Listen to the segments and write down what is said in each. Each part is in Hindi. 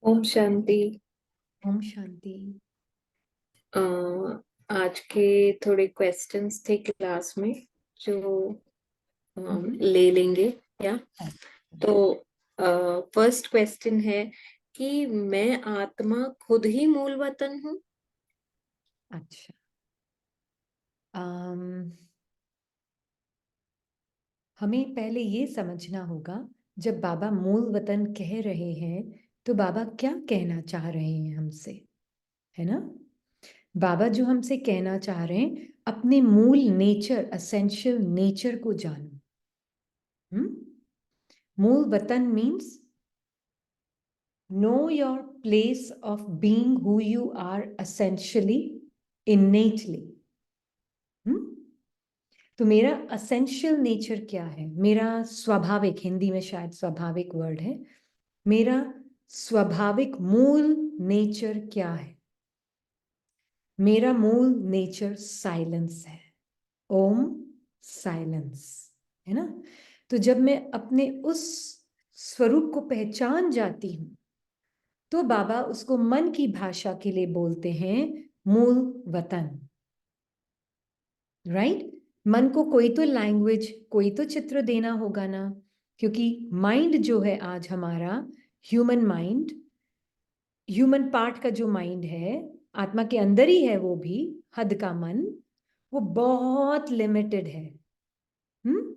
ओम शांति। ओम शांति। अ, आज के थोड़े क्वेश्चंस थे क्लास में जो हम्म। ले लेंगे क्या? अच्छा। तो फर्स्ट क्वेश्चन है कि मैं आत्मा खुद ही मूल वतन हूँ। अच्छा। अम, हमें पहले ये समझना होगा, जब बाबा मूल वतन कह रहे हैं तो बाबा क्या कहना चाह रहे हैं हमसे, है ना? बाबा जो हमसे कहना चाह रहे हैं, अपने मूल नेचर, असेंशियल नेचर को जानो। मूल वतन means know your place of being who you are essentially, innately. तो मेरा असेंशियल नेचर क्या है? मेरा स्वाभाविक, हिंदी में शायद स्वाभाविक वर्ड है, मेरा स्वाभाविक मूल नेचर क्या है? मेरा मूल नेचर साइलेंस है। ओम साइलेंस, है ना? तो जब मैं अपने उस स्वरूप को पहचान जाती हूं तो बाबा उसको मन की भाषा के लिए बोलते हैं मूल वतन। राइट? मन को कोई तो लैंग्वेज, कोई तो चित्र देना होगा ना, क्योंकि माइंड जो है आज हमारा, ह्यूमन माइंड, ह्यूमन पार्ट का जो माइंड है, आत्मा के अंदर ही है, वो भी हद का मन, वो बहुत लिमिटेड है। हम्म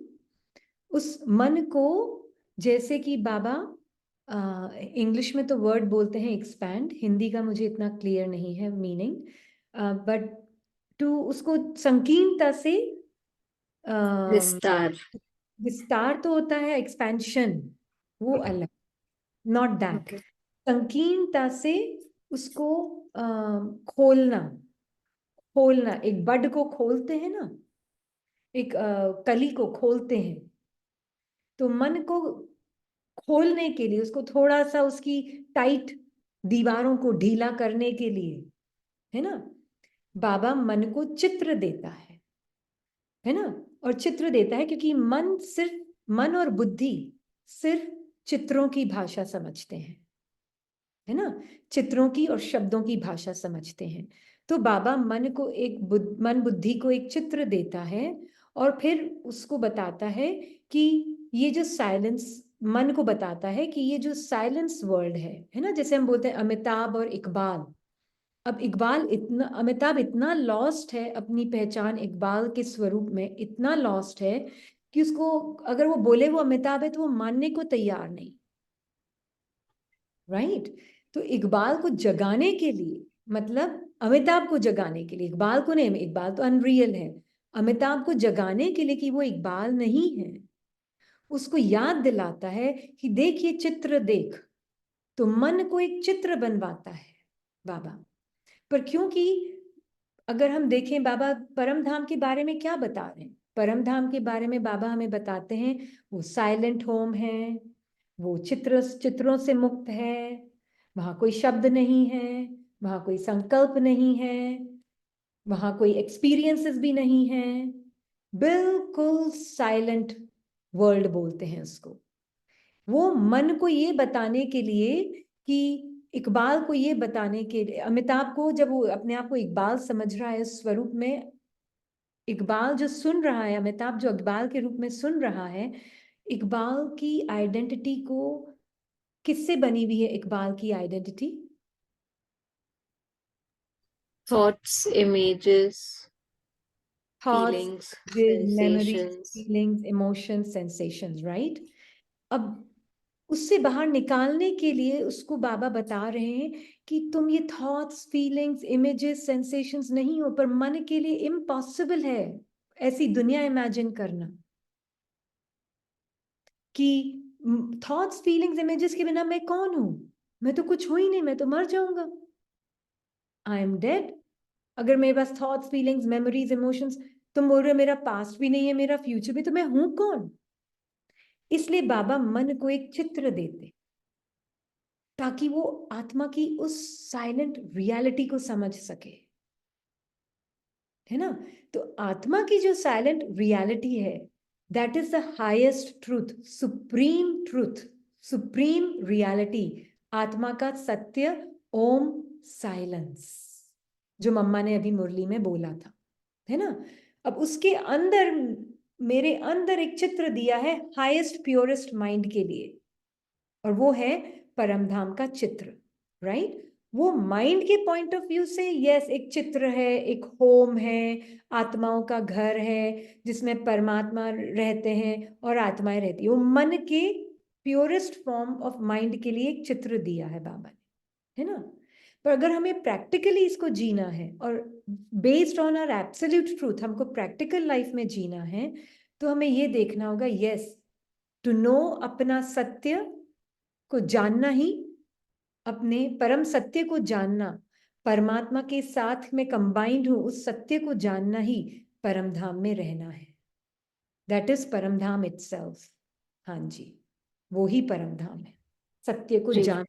उस मन को, जैसे कि बाबा इंग्लिश में तो वर्ड बोलते हैं एक्सपैंड, हिंदी का मुझे इतना क्लियर नहीं है मीनिंग, बट टू उसको संकीर्णता से, विस्तार। विस्तार तो होता है, एक्सपेंशन वो अलग, नॉट दैट। ओके। संकीर्णता से उसको खोलना, खोलना, एक बड को खोलते हैं ना, एक कली को खोलते हैं, तो मन को खोलने के लिए, उसको थोड़ा सा उसकी टाइट दीवारों को ढीला करने के लिए, है ना, बाबा मन को चित्र देता है ना? और चित्र देता है क्योंकि मन सिर्फ, मन और बुद्धि सिर्फ चित्रों की भाषा समझते हैं, है ना? चित्रों की और शब्दों की भाषा समझते हैं। तो बाबा मन को एक मन बुद्धि को एक चित्र देता है और फिर उसको बताता है कि ये जो साइलेंस, मन को बताता है कि ये जो साइलेंस वर्ल्ड है ना, जैसे हम बोलते हैं अमिताभ और इकबाल। अब इकबाल इतना, अमिताभ इतना लॉस्ट है अपनी पहचान, इकबाल के स्वरूप में इतना लॉस्ट है कि उसको अगर वो बोले वो अमिताभ है तो वो मानने को तैयार नहीं। राइट? तो इकबाल को जगाने के लिए, मतलब अमिताभ को जगाने के लिए, इकबाल को नहीं, इकबाल तो अनरियल है, अमिताभ को जगाने के लिए कि वो इकबाल नहीं है, उसको याद दिलाता है कि देख ये चित्र देख। तो मन को एक चित्र बनवाता है बाबा। पर क्योंकि अगर हम देखें बाबा परम धाम के बारे में क्या बता रहे हैं, परम धाम के बारे में बाबा हमें बताते हैं वो साइलेंट होम है, वो चित्रों से मुक्त है, वहां कोई शब्द नहीं है, वहां कोई संकल्प नहीं है, वहां कोई एक्सपीरियंसेस भी नहीं है, बिल्कुल साइलेंट वर्ल्ड बोलते हैं उसको। वो मन को ये बताने के लिए कि, इकबाल को ये बताने के लिए, अमिताभ को जब वो अपने आप को इकबाल समझ रहा है उस स्वरूप में, इकबाल जो सुन रहा है, अमिताभ जो इकबाल के रूप में सुन रहा है, इकबाल की आइडेंटिटी को, किससे बनी हुई है इकबाल की identity? Thoughts, images, thoughts, feelings, memories, sensations. Feelings, emotions, sensations. Right? अब उससे बाहर निकालने के लिए उसको बाबा बता रहे हैं कि तुम ये थॉट्स, फीलिंग्स, इमेजेस, सेंसेशंस नहीं हो, पर मन के लिए इम्पॉसिबल है ऐसी दुनिया इमेजिन करना कि थॉट्स, फीलिंग्स, इमेजेस के बिना मैं कौन हूं? मैं तो कुछ हूं ही नहीं, मैं तो मर जाऊंगा, आई एम डेड। अगर मेरे पास थॉट्स, फीलिंग्स, मेमोरीज, इमोशंस, तुम बोल रहे हो मेरा पास्ट भी नहीं है, मेरा फ्यूचर भी, तो मैं हूं कौन? इसलिए बाबा मन को एक चित्र देते ताकि वो आत्मा की उस साइलेंट रियलिटी को समझ सके, है ना? तो आत्मा की जो साइलेंट रियलिटी है, that is the highest truth, supreme truth, supreme reality, आत्मा का सत्य, ओम, साइलेंस, जो मम्मा ने अभी मुरली में बोला था, है ना। अब उसके अंदर, मेरे अंदर एक चित्र दिया है हाईएस्ट प्योरेस्ट माइंड के लिए, और वो है परमधाम का चित्र, राइट। वो माइंड के पॉइंट ऑफ व्यू से यस एक चित्र है, एक होम है, आत्माओं का घर है जिसमें परमात्मा रहते हैं और आत्माएं रहती है। वो मन के प्योरेस्ट फॉर्म ऑफ माइंड के लिए एक चित्र दिया है बाबा ने, है ना। पर अगर हमें प्रैक्टिकली इसको जीना है और based on our absolute truth हमको प्रैक्टिकल लाइफ में जीना है, तो हमें ये देखना होगा यस, टू नो अपना सत्य को जानना ही, अपने परम सत्य को जानना, परमात्मा के साथ में कंबाइंड हूं उस सत्य को जानना ही परम धाम में रहना है। दैट इज परम धाम इटसेल्फ। हाँ जी, वो ही परम धाम है, सत्य को जी जान।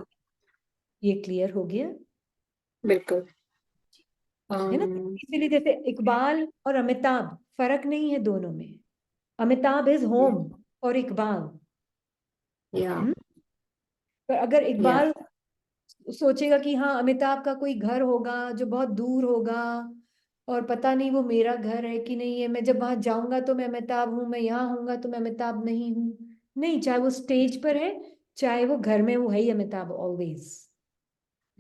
ये क्लियर हो गया, बिल्कुल। है ना। इसीलिए जैसे इकबाल और अमिताभ, फर्क नहीं है दोनों में। अमिताभ इज होम और इकबाल, या पर अगर या इकबाल सोचेगा कि हाँ अमिताभ का कोई घर होगा जो बहुत दूर होगा और पता नहीं वो मेरा घर है कि नहीं है, मैं जब वहां जाऊंगा तो मैं अमिताभ हूं, मैं यहाँ हूंगा तो मैं अमिताभ नहीं हूँ। नहीं, चाहे वो स्टेज पर है चाहे वो घर में, वो है ही अमिताभ ऑलवेज।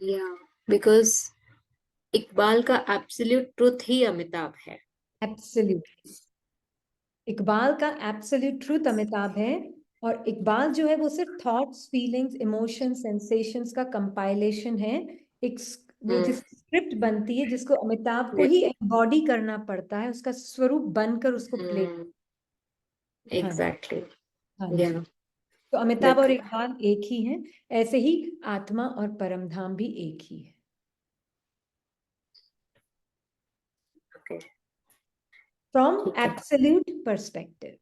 या बिकॉज इकबाल का एब्सोल्यूट ट्रुथ ही अमिताभ है। एब्सोल्यूट, इकबाल का एब्सोल्यूट ट्रूथ अमिताभ है, और इकबाल जो है वो सिर्फ थॉट्स, फीलिंग्स, इमोशंस, सेंसेशंस का कंपाइलेशन है। एक वो जिस स्क्रिप्ट बनती है जिसको अमिताभ को ही एम्बॉडी करना पड़ता है, उसका स्वरूप बनकर उसको प्ले। हाँ, एग्जैक्टली। हाँ या जी। तो अमिताभ और बिल्कुल। इकबाल एक ही हैं, ऐसे ही आत्मा और परमधाम भी एक ही है। ओके। फ्रॉम ठीक है। एब्सोल्यूट परस्पेक्टिव,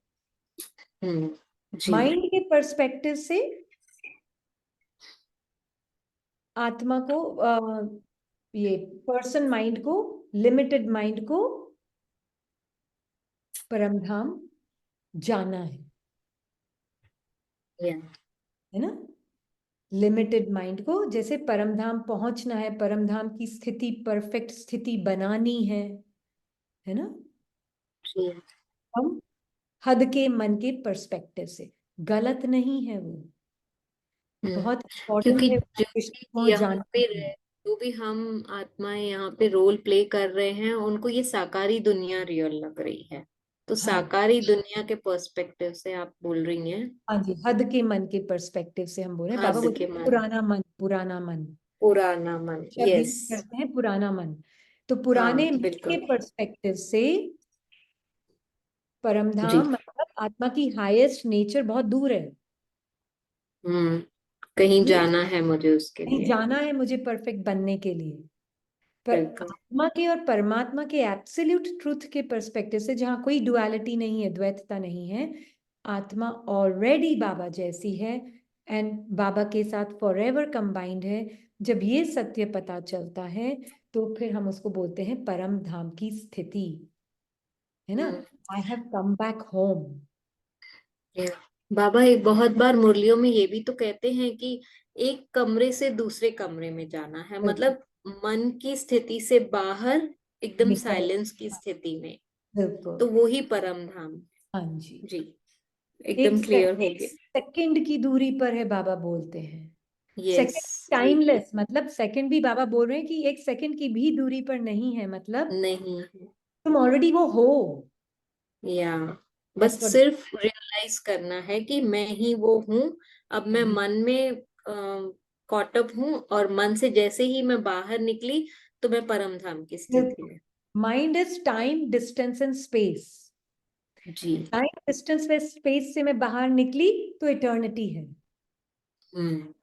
जी। माइंड के परस्पेक्टिव से आत्मा को ये पर्सन माइंड को, लिमिटेड माइंड को परमधाम जाना या है ना। लिमिटेड माइंड को जैसे परमधाम पहुंचना है, परमधाम की स्थिति, परफेक्ट स्थिति बनानी है ना। जी। हम हद के मन के पर्सपेक्टिव से, गलत नहीं है वो, बहुत क्योंकि इंपॉर्टेंट है जो कृष्ण भी को यहाँ पे जानना। जो भी हम आत्माएं यहाँ पे रोल प्ले कर रहे हैं उनको ये साकारी दुनिया रियल लग रही है। तो हाँ, साकारी दुनिया के पर्सपेक्टिव से आप बोल रही हैं। हाँ जी, हद के मन के पर्सपेक्टिव से हम बोल रहे हैं। बाबा हद बोलते के हैं मन। पुराना मन, पुराना मन पुराना मन। शब्द यूज यस। करते हैं, पुराना मन। तो पुराने हाँ मन के बिल्कुल। पर्सपेक्टिव से जी। परमधाम मतलब आत्मा की हाईएस्ट नेचर बहुत दूर है। कहीं ये जाना है मुझे उसके कहीं लिए। जाना है मुझे परफेक्ट बनने के लिए। पर बिल्कुल। आत्मा के और परमात्मा के एब्सोल्यूट ट्रुथ के पर्सपेक्टिव से, जहां कोई डुअलिटी नहीं है, द्वैतता नहीं है, आत्मा ऑलरेडी बाबा जैसी है एंड बाबा के साथ फॉरएवर कंबाइंड है। जब ये सत्य पता चलता है तो फिर हम उसको बोलते हैं परम धाम की स्थिति, है ना। Hmm. I have come back home. Yeah. Baba एक बहुत बार मुरलियों में ये भी तो कहते हैं कि एक कमरे से दूसरे कमरे में जाना है, बिल्कुल, मतलब मन की स्थिति से बाहर एकदम निकल, साइलेंस की स्थिति में। बिल्कुल। तो वो ही परम धाम। हाँ जी, जी। एक एकदम क्लियर हो गया। सेकंड की दूरी पर है बाबा बोलते हैं। यस। सेकंड टाइमलेस, मतलब सेकंड भी बाबा बोल रहे हैं कि एक सेकंड की भी दूरी पर नहीं है, मतलब नहीं है। तुम ऑलरेडी वो हो। या बस दैट्स व्हाट। सिर्फ रियलाइज करना है कि मैं ही वो हूँ। अब मैं मन में कॉटअप हूँ और मन से जैसे ही मैं बाहर निकली तो मैं परम धाम की स्थिति में। Mind is time, distance and space. जी। टाइम, डिस्टेंस व स्पेस से मैं बाहर निकली तो इटर्निटी है। अब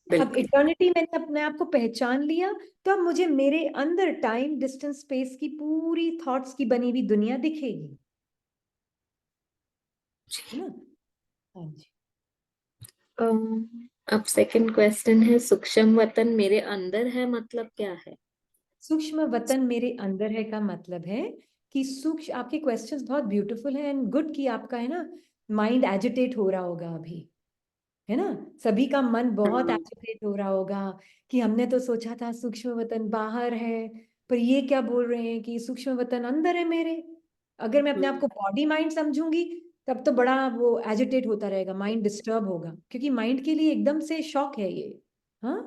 बिल्कुल। इटर्निटी मैंने अपने आप को पहचान लिया, तो अब मुझे मेरे अंदर टाइम, डिस्टेंस, स्पेस की पूरी थॉट्स की बनी हुई दुनिया दिखेगी, है ना। हाँ जी। अब सेकंड क्वेश्चन है, सूक्ष्म वतन मेरे अंदर है मतलब क्या है? सूक्ष्म वतन मेरे अंदर है का मतलब है कि सूक्ष्म, आपके क्वेश्चंस बहुत ब्यूटीफुल हैं एंड गुड कि आपका है ना माइंड एजिटेट हो रहा होगा अभी। है ना। सभी का मन बहुत हाँ, एजिटेट हो रहा होगा कि हमने तो सोचा था सूक्ष्म वतन बाहर है, पर ये क्या बोल रहे हैं कि सूक्ष्म वतन अंदर है मेरे। अगर मैं अपने आप को बॉडी माइंड समझूंगी तब तो बड़ा वो एजिटेट होता रहेगा, माइंड डिस्टर्ब होगा, क्योंकि माइंड के लिए एकदम से शॉक है ये। हाँ,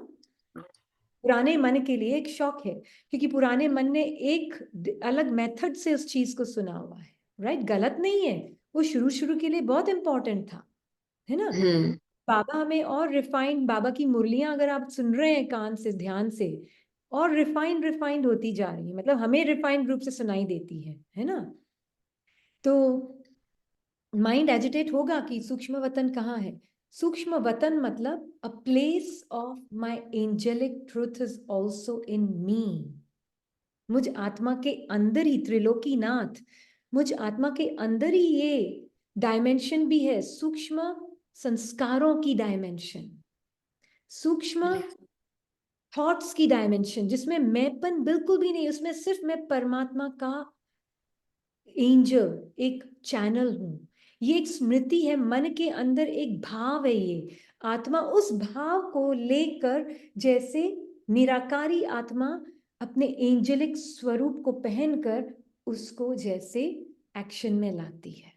पुराने मन के लिए एक शॉक है, क्योंकि पुराने मन ने एक अलग मेथड से उस चीज को सुना हुआ है। राइट, गलत नहीं है, वो शुरू शुरू के लिए बहुत इंपॉर्टेंट था, है ना। हम्म, बाबा हमें और रिफाइंड, बाबा की मुरलियां अगर आप सुन रहे हैं कान से ध्यान से, और रिफाइंड रिफाइंड होती जा रही है, मतलब हमें रिफाइंड रूप से सुनाई देती है ना। तो माइंड एजिटेट होगा कि सूक्ष्म वतन कहाँ है। सूक्ष्म वतन मतलब a place of my angelic truth is also in me. मुझ आत्मा के अंदर ही त्रिलोकीनाथ, मुझ आत्मा के अंदर ही ये डायमेंशन भी है, सूक्ष्म संस्कारों की डायमेंशन, सूक्ष्म थॉट्स की डायमेंशन, जिसमें मैंपन बिल्कुल भी नहीं, उसमें सिर्फ मैं परमात्मा का एंजल, एक चैनल हूं। ये एक स्मृति है, मन के अंदर एक भाव है, ये आत्मा उस भाव को लेकर, जैसे निराकारी आत्मा अपने एंजेलिक स्वरूप को पहनकर उसको जैसे एक्शन में लाती है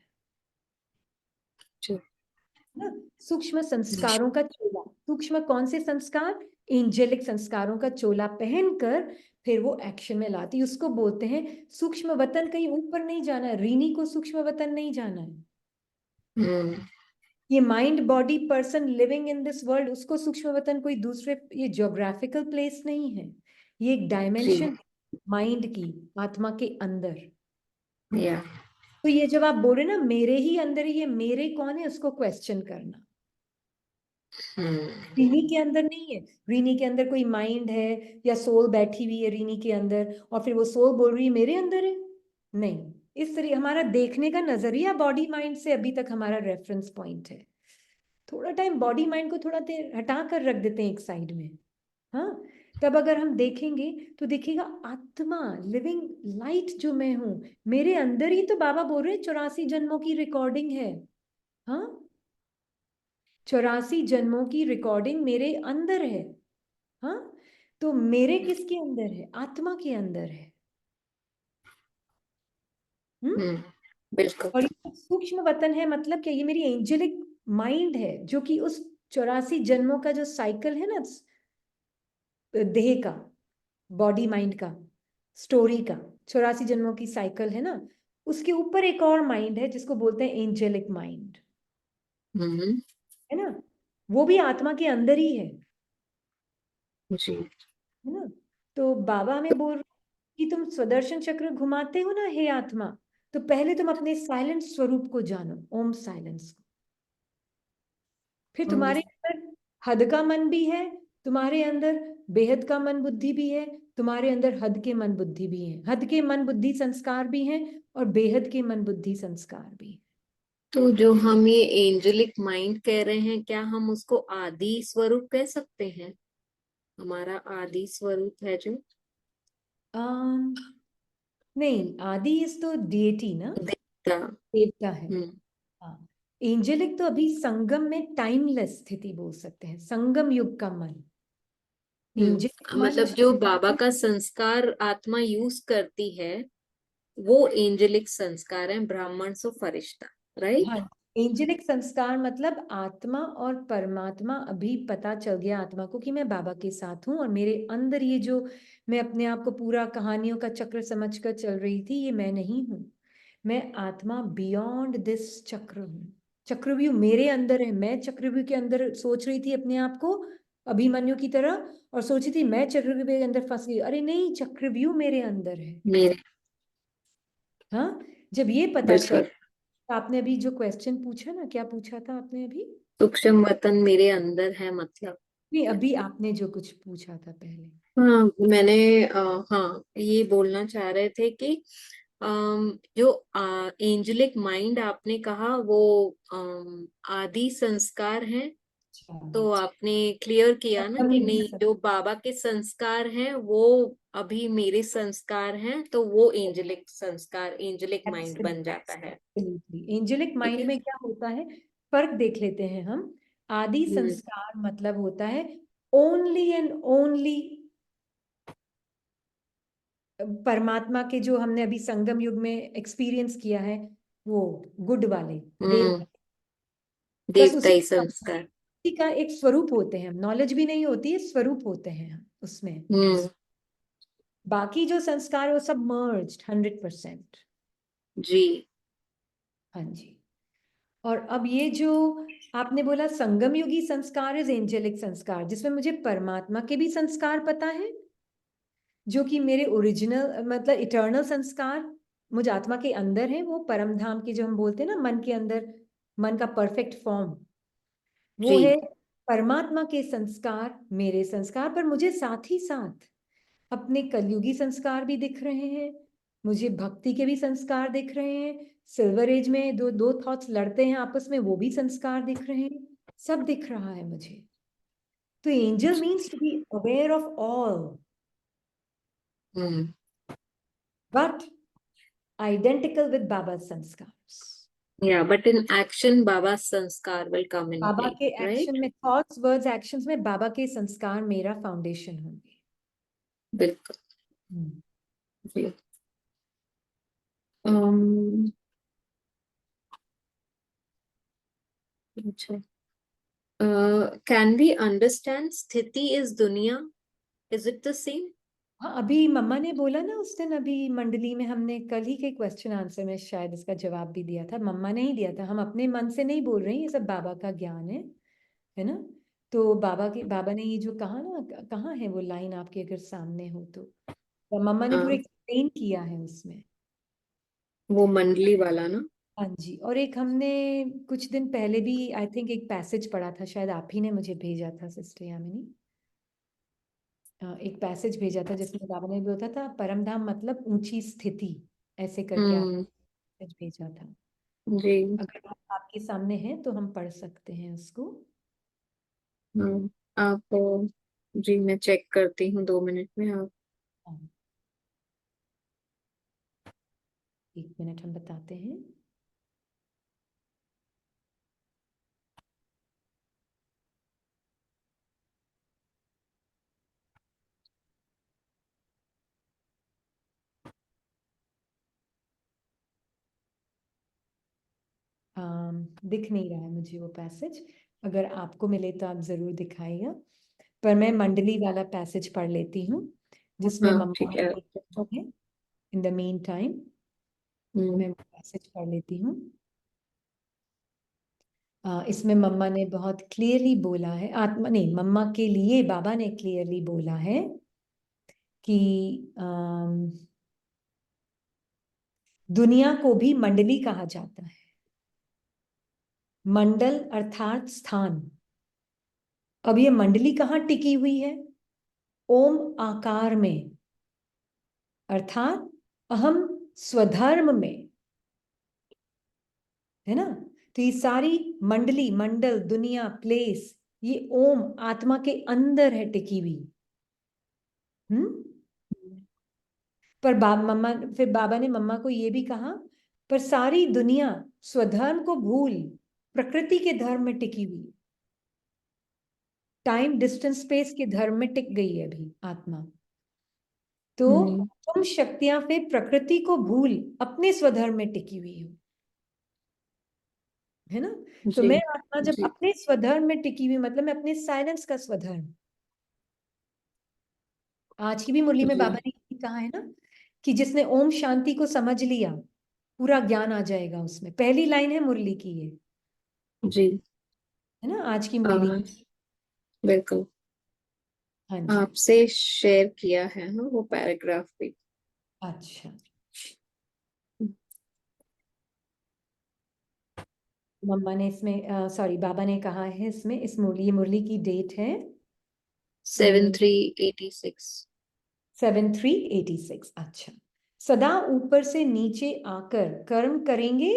ना। सूक्ष्म संस्कारों का चोला, सूक्ष्म कौन से संस्कार, एंजेलिक संस्कारों का चोला पहनकर फिर वो एक्शन में लाती, उसको बोलते हैं सूक्ष्म वतन। कहीं ऊपर नहीं जाना है, रीनी को सूक्ष्म वतन नहीं जाना है। हम्म, ये mind body person living in this world, उसको सूक्ष्म वतन कोई दूसरे, ये ज्योग्राफिकल प्लेस नहीं है, ये एक जी, डायमेंशन माइंड की, आत्मा के अंदर। या, तो ये जब आप बोल रहे ना मेरे ही अंदर, ये मेरे कौन है, उसको क्वेश्चन करना। हम्म, रीनी के अंदर नहीं है, रीनी के अंदर कोई माइंड है या सोल बैठी हुई है रीनी के अंदर, और फिर वो सोल बोल रही है मेरे अंदर है। नहीं, इस तरह हमारा देखने का नजरिया बॉडी माइंड से अभी तक हमारा रेफरेंस पॉइंट है। थोड़ा टाइम बॉडी माइंड को थोड़ा देर हटा कर रख देते हैं एक साइड में। हाँ, तब अगर हम देखेंगे तो देखिएगा आत्मा, लिविंग लाइट जो मैं हूं, मेरे अंदर ही तो बाबा बोल रहे हैं 84 जन्मों की रिकॉर्डिंग है। हाँ, 84 जन्मों की रिकॉर्डिंग मेरे अंदर है। हाँ, तो मेरे किसके अंदर है, आत्मा के अंदर है। हम्म। हम्म, बिल्कुल, और ये सूक्ष्म वतन है, मतलब क्या, ये मेरी एंजेलिक माइंड है, जो कि उस 84 जन्मों का जो साइकिल है ना, देह का, बॉडी माइंड का, स्टोरी का, 84 जन्मों की साइकिल है ना, उसके ऊपर एक और माइंड है जिसको बोलते हैं एंजेलिक माइंड, हम्म, है ना। वो भी आत्मा के अंदर ही जी, है ना। तो बाबा हमें बोल रहे कि तुम स्वदर्शन चक्र घुमाते हो ना हे आत्मा, तो पहले तुम अपने साइलेंट स्वरूप को जानो, ओम साइलेंस को। फिर हम्म, तुम्हारे अंदर हद का मन भी है, तुम्हारे अंदर बेहद का मन बुद्धि भी है, तुम्हारे अंदर हद के मन बुद्धि भी है, हद के मन बुद्धि संस्कार भी हैं, और बेहद के मन बुद्धि संस्कार भी हैं। तो जो हम ये एंजेलिक माइंड कह रहे हैं, क्या हम उसको आदि स्वरूप कह सकते हैं? हमारा आदि स्वरूप है जो आम, नहीं, आदि इज तो डेटी ना, देवता। देवता है। हम्म, हाँ, एंजेलिक तो अभी संगम में टाइमलेस स्थिति बोल सकते हैं, संगम युग का मन, एंजेलिक मन मतलब जो बाबा का संस्कार आत्मा यूज करती है, वो एंजेलिक संस्कार है, ब्राह्मण सो फरिश्ता, राइट। हाँ, एंजेलिक संस्कार मतलब आत्मा और परमात्मा, अभी पता चल गया आत्मा को कि मैं बाबा के साथ हूँ, और मेरे अंदर ये जो मैं अपने आप को पूरा कहानियों का चक्र समझकर चल रही थी, ये मैं नहीं हूँ, मैं आत्मा बियॉन्ड दिस चक्र हूँ। चक्रव्यूह मेरे अंदर है, मैं चक्रव्यूह के अंदर सोच रही थी अपने आप को अभिमन्यु की तरह, और सोची थी मैं चक्रव्यूह के अंदर फंस गई, अरे नहीं, चक्रव्यूह मेरे अंदर है। मेरे, हाँ, जब ये पता चल, बिल्कुल, आपने अभी जो क्वेश्चन पूछा ना, क्या पूछा था आपने अभी, सूक्ष्म वतन मेरे अंदर है मतलब। नहीं अभी आपने जो कुछ पूछा था पहले। हाँ, मैंने हाँ, ये बोलना चाह रहे थे कि जो एंजेलिक माइंड आपने कहा वो आदि संस्कार है। अच्छा, तो आपने क्लियर किया ना कि संगम नहीं, जो बाबा के संस्कार हैं वो अभी मेरे संस्कार हैं, तो वो एंजेलिक संस्कार, एंजेलिक माइंड बन जाता है। एब्सोल्युटली, एंजेलिक ठीक माइंड है। में क्या होता है, फर्क देख लेते हैं हम। आदि संस्कार मतलब होता है ओनली एंड ओनली परमात्मा के, जो हमने अभी संगम युग में एक्सपीरियंस किया है, वो गुड वाले देव, बस उसी देवताई संस्कार। का एक स्वरूप होते हैं। नॉलेज भी नहीं होती है, स्वरूप होते हैं उसमें। बाकी जो संस्कार है वो सब मर्ज्ड 100%। जी। हाँ जी। और अब ये जो आपने बोला संगम युगी संस्कार इज एंजेलिक संस्कार, जिसमें मुझे परमात्मा के भी संस्कार पता है, जो कि मेरे ओरिजिनल मतलब इटर्नल संस्कार मुझ आत्मा के अंदर है। वो परम धाम की जो हम बोलते हैं ना, मन के अंदर, मन का परफेक्ट फॉर्म, वो जी। है परमात्मा के संस्कार, मेरे संस्कार। पर मुझे साथ ही साथ अपने कलयुगी संस्कार भी दिख रहे हैं, मुझे भक्ति के भी संस्कार दिख रहे हैं, सिल्वर एज में दो दो थॉट्स लड़ते हैं आपस में, वो भी संस्कार दिख रहे हैं, सब दिख रहा है मुझे। तो angel means to be aware of all, but identical with Baba's sanskars. Yeah, but in action, Baba's sanskar will come in Baba play, के right? एक्शन में, थॉट्स वर्ड्स एक्शंस में बाबा के संस्कार मेरा फाउंडेशन होंगे। बिल्कुल। जी। um, अच्छा। Can we understand स्थिति is दुनिया? Is it the same? हाँ, अभी मम्मा ने बोला ना उस दिन, अभी मंडली में हमने कल ही के क्वेश्चन आंसर में शायद इसका जवाब भी दिया था। मम्मा ने ही दिया था, हम अपने मन से नहीं बोल रहे हैं, ये सब बाबा का ज्ञान है ना। तो बाबा ने ये जो कहा ना, कहाँ है वो लाइन आपके अगर सामने हो तो मम्मा ने पूरा एक्सप्लेन किया है उसमें। वो मंडली वाला ना। हाँ जी। और एक हमने कुछ दिन पहले भी आई थिंक एक पैसेज पढ़ा था, शायद आप ही ने मुझे भेजा था सिस्टर यामिनी, एक पैसेज भेजा था जिसमें बाबा ने बोला था परम धाम मतलब ऊंची स्थिति, ऐसे करके आप मैसेज भेजा था। जी। अगर आपके सामने है तो हम पढ़ सकते हैं उसको। आप जी, मैं चेक करती हूँ 2 मिनट में। आप हाँ, 1 मिनट हम बताते हैं। दिख नहीं रहा है मुझे वो पैसेज, अगर आपको मिले तो आप जरूर दिखाइएगा। पर मैं मंडली वाला पैसेज पढ़ लेती हूँ जिसमें हाँ, मम्मा ठीक है। है। इन द मीन टाइम मैं पैसेज पढ़ लेती हूँ। इसमें मम्मा ने बहुत क्लियरली बोला है, आत्मा नहीं, मम्मा के लिए बाबा ने क्लियरली बोला है कि दुनिया को भी मंडली कहा जाता है। मंडल अर्थात स्थान। अब ये मंडली कहाँ टिकी हुई है? ओम आकार में, अर्थात अहम स्वधर्म में, है ना। तो ये सारी मंडली, मंडल, दुनिया, प्लेस, ये ओम आत्मा के अंदर है टिकी हुई। पर फिर बाबा ने मम्मा को ये भी कहा, पर सारी दुनिया स्वधर्म को भूल प्रकृति के धर्म में टिकी हुई, टाइम डिस्टेंस स्पेस के धर्म में टिक गई है अभी आत्मा। तो तुम शक्तियां फिर प्रकृति को भूल अपने स्वधर्म में टिकी हुई हो, है ना। तो जी। मैं आत्मा जब जी। अपने स्वधर्म में टिकी हुई, मतलब मैं अपने साइलेंस का स्वधर्म। आज की भी मुरली में जी। बाबा ने यही कहा है ना कि जिसने ओम शांति को समझ लिया पूरा ज्ञान आ जाएगा उसमें। पहली लाइन है मुरली की ये, जी। है ना, आज की मुरली। बिल्कुल। हाँ जी। आपसे शेयर किया है ना वो पैराग्राफ भी। अच्छा, मम्मा ने इसमें सॉरी बाबा ने कहा है इसमें, इस मुरली, मुरली की डेट है 7386। 7386। अच्छा, सदा ऊपर से नीचे आकर कर्म करेंगे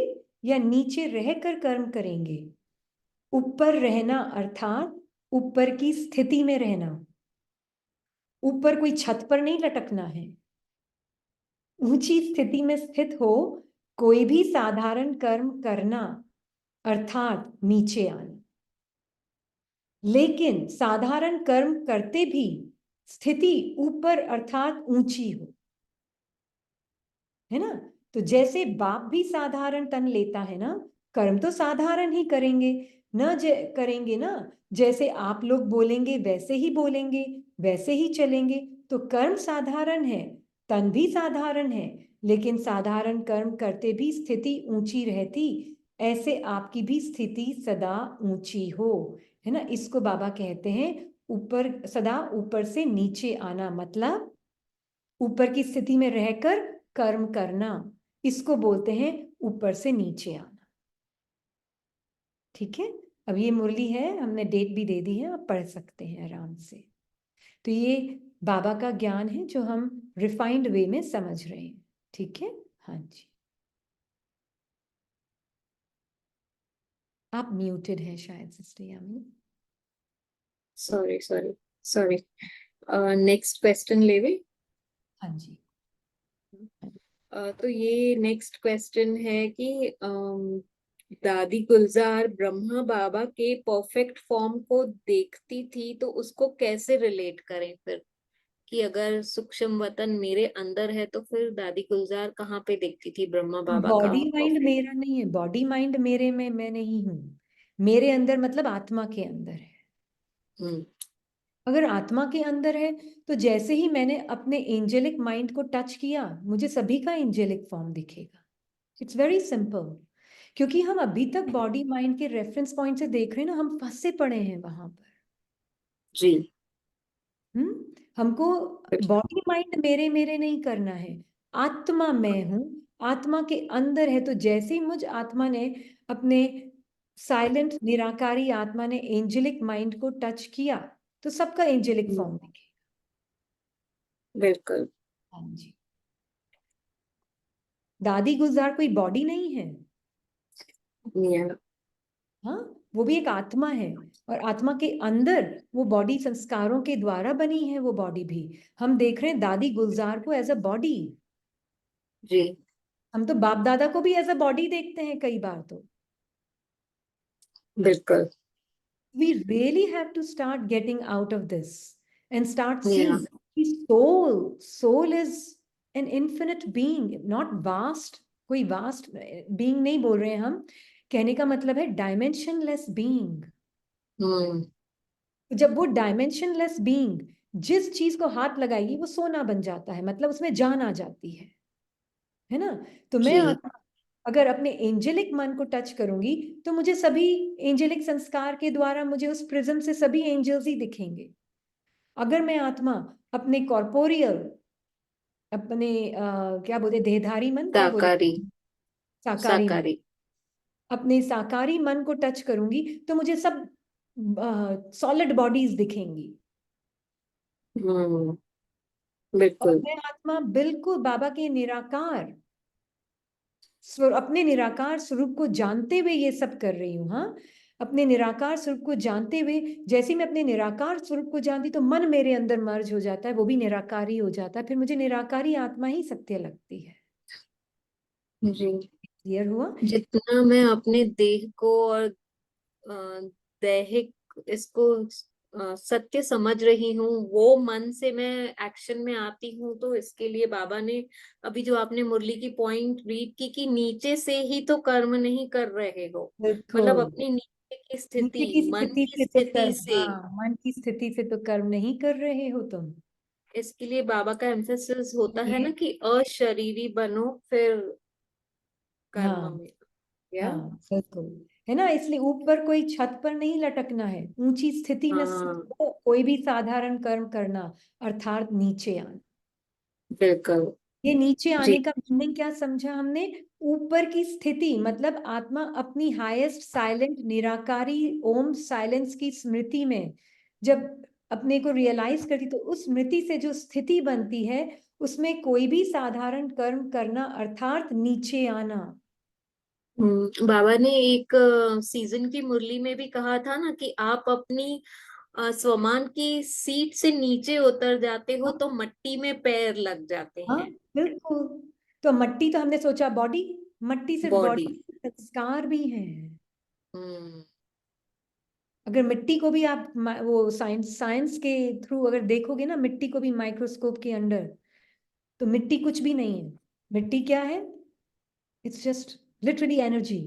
या नीचे रहकर कर्म करेंगे? ऊपर रहना अर्थात ऊपर की स्थिति में रहना, ऊपर कोई छत पर नहीं लटकना है। ऊंची स्थिति में स्थित हो कोई भी साधारण कर्म करना अर्थात नीचे आना। लेकिन साधारण कर्म करते भी स्थिति ऊपर अर्थात ऊंची हो, है ना। तो जैसे बाप भी साधारण तन लेता है ना, कर्म तो साधारण ही करेंगे, न करेंगे ना, जैसे आप लोग बोलेंगे वैसे ही बोलेंगे, वैसे ही चलेंगे। तो कर्म साधारण है, तन भी साधारण है, लेकिन साधारण कर्म करते भी स्थिति ऊंची रहती, ऐसे आपकी भी स्थिति सदा ऊंची हो, है ना। इसको बाबा कहते हैं ऊपर, सदा ऊपर से नीचे आना, मतलब ऊपर की स्थिति में रहकर कर्म करना, इसको बोलते हैं ऊपर से नीचे आना। ठीक है, अब ये मुरली है, हमने डेट भी दे दी है, आप पढ़ सकते हैं आराम से। तो ये बाबा का ज्ञान है जो हम रिफाइंड वे में समझ रहे हैं। ठीक है, हाँ जी। आप म्यूटेड हैं शायद sister Yamini. Sorry sorry sorry. Next question लेवे। हाँ जी। तो ये नेक्स्ट क्वेश्चन है कि दादी गुलजार ब्रह्मा बाबा के परफेक्ट फॉर्म को देखती थी, तो उसको कैसे रिलेट करें फिर, कि अगर सूक्ष्म वतन मेरे अंदर है तो फिर दादी गुलजार कहाँ पे देखती थी ब्रह्मा बाबा का बॉडी माइंड परफेक्ट। मेरा नहीं है, बॉडी माइंड मेरे में मैं नहीं हूँ, मेरे अंदर मतलब आत्मा के अंदर है। हम्म। अगर आत्मा के अंदर है तो जैसे ही मैंने अपने एंजेलिक माइंड को टच किया, मुझे सभी का एंजेलिक फॉर्म दिखेगा। It's very simple. क्योंकि हम अभी तक बॉडी माइंड के रेफरेंस पॉइंट से देख रहे हैं ना, हम फंसे पड़े हैं वहां पर। जी। हमको बॉडी माइंड मेरे मेरे नहीं करना है, आत्मा मैं हूं, आत्मा के अंदर है। तो जैसे ही मुझ आत्मा ने अपने साइलेंट निराकारी आत्मा ने एंजेलिक माइंड को टच किया, तो सबका एंजेलिक हम्म, फॉर्म दिखे। बिल्कुल। हाँ जी। दादी गुलजार कोई बॉडी नहीं है, Yeah, हाँ, वो भी एक आत्मा है। और आत्मा के अंदर वो बॉडी संस्कारों के द्वारा बनी है, वो बॉडी भी हम देख रहे हैं दादी गुलजार को एज अ बॉडी। जी। हम तो बाप दादा को भी एज अ बॉडी देखते हैं कई बार। तो बिल्कुल। we really have to start getting out of this and start Yeah. seeing soul is an infinite being, not vast। कोई vast being नहीं बोल रहे हैं हम, कहने का मतलब है dimensionless being। हम्म। जब वो डायमेंशनलेस बीइंग जिस चीज को हाथ लगाएगी वो सोना बन जाता है, मतलब उसमें जान आ जाती है ना। तो मैं जी। अगर अपने एंजेलिक मन को टच करूंगी तो मुझे सभी एंजेलिक संस्कार के द्वारा मुझे उस प्रिज्म से सभी एंजल्स ही दिखेंगे। अगर मैं आत्मा अपने कॉर्पोरियल, अपने क्या बोलते देहधारी मन, क्या बोले, साकारी। साकारी मन, साकारी। अपने साकारी मन को टच करूंगी तो मुझे सब सॉलिड बॉडीज दिखेंगी। हम्म। और बिल्कुल। मैं आत्मा बिल्कुल बाबा के निराकार अपने निराकार स्वरूप को जानते हुए ये सब कर रही हूँ। हाँ, अपने निराकार स्वरूप को जानते हुए, जैसे मैं अपने निराकार स्वरूप को जानती तो मन मेरे अंदर मर्ज हो जाता है, वो भी निराकारी हो जाता है, फिर मुझे निराकारी आत्मा ही सत्य लगती है। जी। क्लियर हुआ। जितना मैं अपने देह को और दैहिक इसको सत्य समझ रही हूँ, वो मन से मैं एक्शन में आती हूँ, तो इसके लिए बाबा ने अभी जो आपने मुरली की पॉइंट रीड की कि नीचे से ही तो कर्म नहीं कर रहे हो, मतलब बिल्कुल, अपनी नीचे की नीचे की स्थिति, मन स्थिति की से तो स्थिति कर्म, से। हाँ, मन की स्थिति से तो कर्म नहीं कर रहे हो तुम। इसके लिए बाबा का एम्फेसिस होता है ये, ना कि अशरीरी बनो फिर कर्म हाँ, में। या। हाँ, बिल्कुल, है ना। इसलिए ऊपर कोई छत पर नहीं लटकना है, ऊंची स्थिति में हाँ। कोई भी साधारण कर्म करना, अर्थात नीचे आना। बिल्कुल। ये नीचे जी। आने का मीनिंग क्या समझा हमने? ऊपर की स्थिति मतलब आत्मा अपनी हाईएस्ट साइलेंट निराकारी ओम साइलेंस की स्मृति में जब अपने को रियलाइज करती, तो उस स्मृति से जो स्थिति बनती है उसमें कोई भी साधारण कर्म करना अर्थात नीचे आना। बाबा ने एक सीजन की मुरली में भी कहा था ना कि आप अपनी स्वमान की सीट से नीचे उतर जाते हो हाँ, तो मट्टी में पैर लग जाते हाँ, हैं। बिल्कुल। तो मट्टी तो हमने सोचा बॉडी, मट्टी सिर्फ बॉडी। बॉडी, संस्कार भी है। हम्म। अगर मिट्टी को भी आप वो साइंस के थ्रू अगर देखोगे ना, मिट्टी को भी माइक्रोस्कोप के अंडर, तो मिट्टी कुछ भी नहीं है। मिट्टी क्या है? It's just literally energy.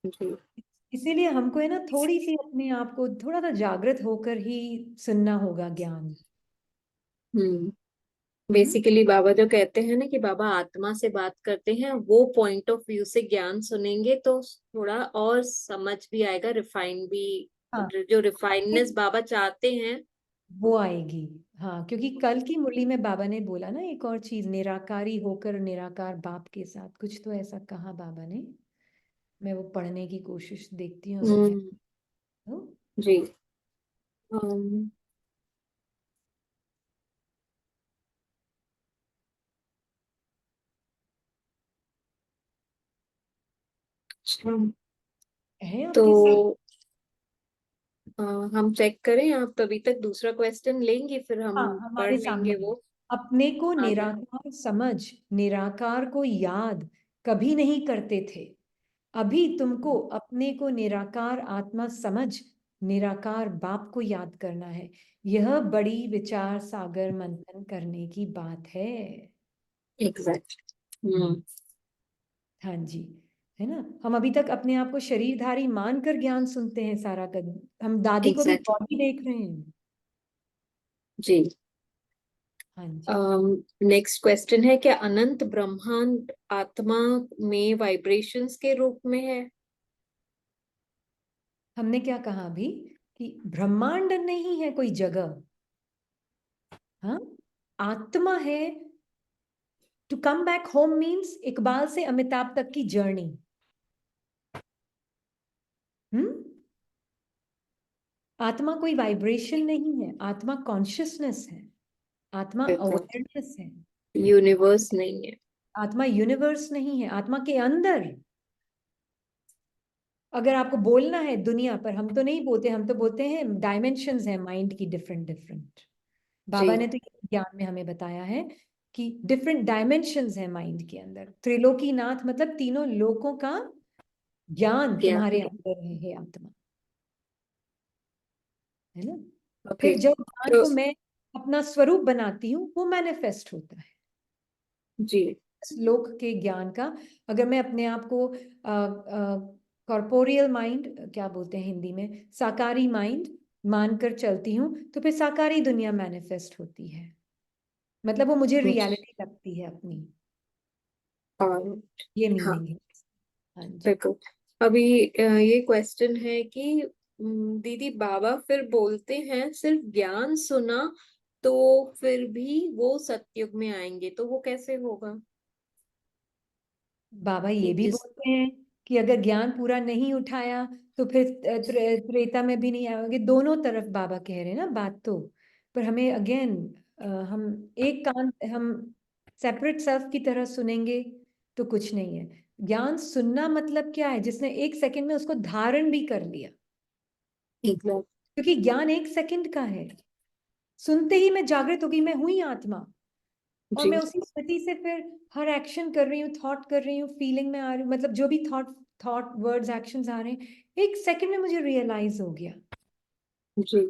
जी। इसीलिए हमको है ना थोड़ी सी अपने आप को थोड़ा सा जागृत होकर ही सुनना होगा ज्ञान। हम्म। बेसिकली बाबा जो कहते हैं ना कि बाबा आत्मा से बात करते हैं, वो पॉइंट ऑफ व्यू से ज्ञान सुनेंगे तो थोड़ा और समझ भी आएगा, रिफाइन भी, हाँ, जो रिफाइननेस बाबा चाहते हैं। वो आएगी। हाँ, क्योंकि कल की मुरली में बाबा ने बोला ना एक और चीज, निराकारी होकर निराकार बाप के साथ, कुछ तो ऐसा कहा बाबा ने। मैं वो पढ़ने की कोशिश देखती हूँ अगर मैं। हम्म। तो जी। um, अच्छा, है तो आपके साथ? हम चेक करें, आप अभी तक दूसरा क्वेश्चन लेंगे फिर हम हाँ, हमारे पढ़ सामने लेंगे है। वो अपने को आगे। निराकार समझ, निराकार को याद कभी नहीं करते थे। अभी तुमको अपने को निराकार आत्मा समझ, निराकार बाप को याद करना है। यह बड़ी विचार सागर मंथन करने की बात है। एग्जैक्ट। हम्म। हाँ जी, है ना। हम अभी तक अपने आप को शरीरधारी मानकर ज्ञान सुनते हैं सारा कर। हम दादी को भी एग्जैक्टली। बॉडी देख रहे हैं। जी। हाँ जी। नेक्स्ट क्वेश्चन है, क्या अनंत ब्रह्मांड आत्मा में वाइब्रेशंस के रूप में है? हमने क्या कहा अभी? कि ब्रह्मांड नहीं है कोई जगह। हाँ, आत्मा है। To come back home means Iqbal से अमिताभ तक की जर्नी। हम्म। आत्मा कोई वाइब्रेशन नहीं है, आत्मा कॉन्शियसनेस है, आत्मा अवेयरनेस है। यूनिवर्स नहीं है। आत्मा यूनिवर्स नहीं है, आत्मा के अंदर। अगर आपको बोलना है दुनिया पर, हम तो नहीं बोलते, हम तो बोलते हैं डायमेंशंस है माइंड की, डिफरेंट डिफरेंट। बाबा जी। ने तो ये ज्ञान में हमें बताया है कि डिफरेंट डायमेंशंस है माइंड के अंदर। त्रिलोकीनाथ मतलब तीनों लोकों का ज्ञान क्या? तुम्हारे अंदर है आत्मा, है ना। ओके। फिर जब ज्ञान तो को मैं अपना स्वरूप बनाती हूँ, वो मैनिफेस्ट होता है। जी। श्लोक के ज्ञान का, अगर मैं अपने आप को कॉर्पोरियल माइंड, क्या बोलते हैं हिंदी में, साकारी माइंड मानकर चलती हूँ, तो फिर साकारी दुनिया मैनिफेस्ट होती है। मतलब वो मुझे रियलिटी लगती है अपनी। और ये हाँ, मीनिंग है। हाँ जी। बिल्कुल। अभी ये क्वेश्चन है कि दीदी बाबा फिर बोलते हैं सिर्फ ज्ञान सुना तो फिर भी वो सतयुग में आएंगे, तो वो कैसे होगा? बाबा ये कि भी जिस बोलते हैं कि अगर ज्ञान पूरा नहीं उठाया तो फिर त्रेता में भी नहीं आएंगे। दोनों तरफ बाबा कह रहे हैं ना बात तो। पर हमें अगेन, हम एक कान, हम सेपरेट सेल्फ की तरह सुनेंगे तो कुछ नहीं है। ज्ञान सुनना मतलब क्या है? जिसने एक सेकंड में उसको धारण भी कर लिया, एग्जैक्ट। क्योंकि ज्ञान एक सेकंड का है। सुनते ही मैं जागृत हो गई, मैं हुई आत्मा, और मैं जी। उसी स्थिति से फिर हर एक्शन कर रही हूँ, थॉट कर रही हूँ, फीलिंग में आ रही हूँ, मतलब जो भी थॉट थॉट वर्ड्स एक्शंस आ रहे हैं, एक सेकंड में मुझे रियलाइज हो गया। जी।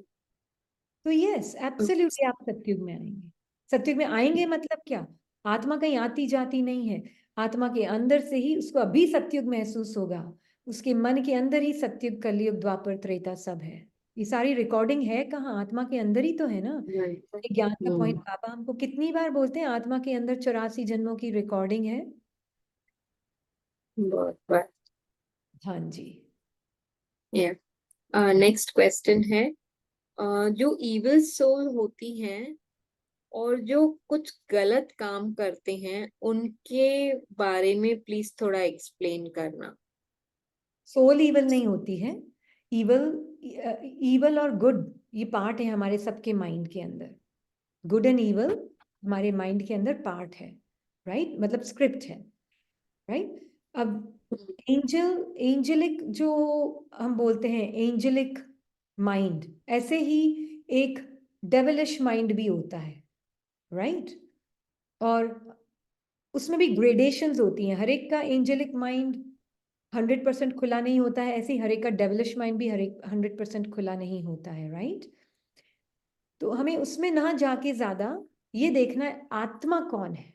तो यस, एब्सोल्युटली आप सतयुग में आएंगे। सतयुग में आएंगे मतलब क्या? आत्मा कहीं आती जाती नहीं है। आत्मा के अंदर से ही उसको अभी सतयुग महसूस होगा। उसके मन के अंदर ही सतयुग, कलयुग, द्वापर, त्रेता सब है। ये सारी रिकॉर्डिंग है कहाँ? आत्मा के अंदर ही तो है ना। राइट। ये ज्ञान का पॉइंट बाबा हमको कितनी बार बोलते हैं, आत्मा के अंदर 84 जन्मों की रिकॉर्डिंग है। बहुत बात। हाँ जी। नेक्स्ट क्वेश्चन है, जो इविल सोल होती हैं और जो कुछ गलत काम करते हैं उनके बारे में प्लीज थोड़ा एक्सप्लेन करना। सोल ईवल नहीं होती है। ईवल, ईवल और गुड ये पार्ट है हमारे सबके माइंड के अंदर। गुड एंड ईवल हमारे माइंड के अंदर पार्ट है, राइट, मतलब स्क्रिप्ट है, राइट। अब एंजलिक जो हम बोलते हैं, एंजलिक माइंड, ऐसे ही एक डेविलिश माइंड भी होता है, राइट। और उसमें भी ग्रेडेशंस होती हैं। हर एक का एंजेलिक माइंड 100% खुला नहीं होता है, ऐसे ही हर एक का डेविलिश माइंड भी हर एक 100% खुला नहीं होता है, राइट? तो हमें उसमें ना जाके ज्यादा ये देखना है आत्मा कौन है।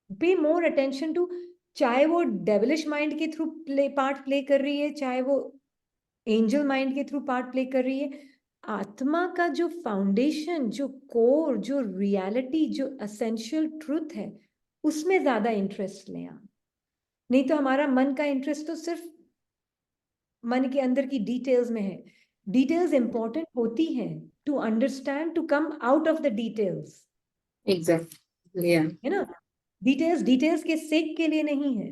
पे मोर अटेंशन टू, चाहे वो डेविलिश माइंड के थ्रू पार्ट प्ले कर रही है, चाहे वो एंजल माइंड के थ्रू पार्ट प्ले कर रही है, आत्मा का जो फाउंडेशन, जो कोर, जो रियलिटी, जो एसेंशियल ट्रूथ है, उसमें ज्यादा इंटरेस्ट लें आप। नहीं तो हमारा मन का इंटरेस्ट तो सिर्फ मन के अंदर की डिटेल्स में है। डिटेल्स इंपॉर्टेंट होती हैं to understand, to come out of the details, exactly, है ना? डिटेल्स डिटेल्स के सेक के लिए नहीं है,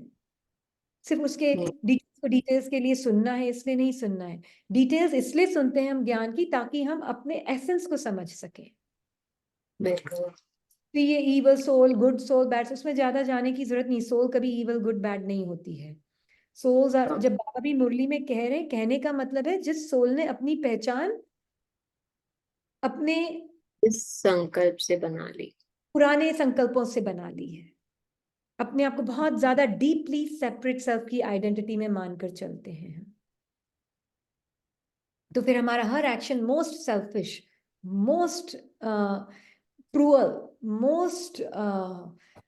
सिर्फ उसके डिटेल्स को डिटेल्स के लिए सुनना है इसलिए नहीं सुनना है। डिटेल्स इसलिए सुनते हैं हम ज्ञान की, ताकि हम अपने एसेंस को समझ सकें। बिल्कुल। तो ये evil soul, good soul, bad, उसमें ज्यादा जाने की जरूरत नहीं। सोल कभी ईवल गुड बैड नहीं होती है। सोल्स जब बाबा भी मुरली में कह रहे, कहने का मतलब है जिस सोल ने अपनी पहचान अपने इस संकल्प से बना ली, पुराने संकल्पों से बना ली है, अपने आप को बहुत ज्यादा डीपली सेपरेट सेल्फ की आइडेंटिटी में मानकर चलते हैं हम, तो फिर हमारा हर action most selfish, most cruel, most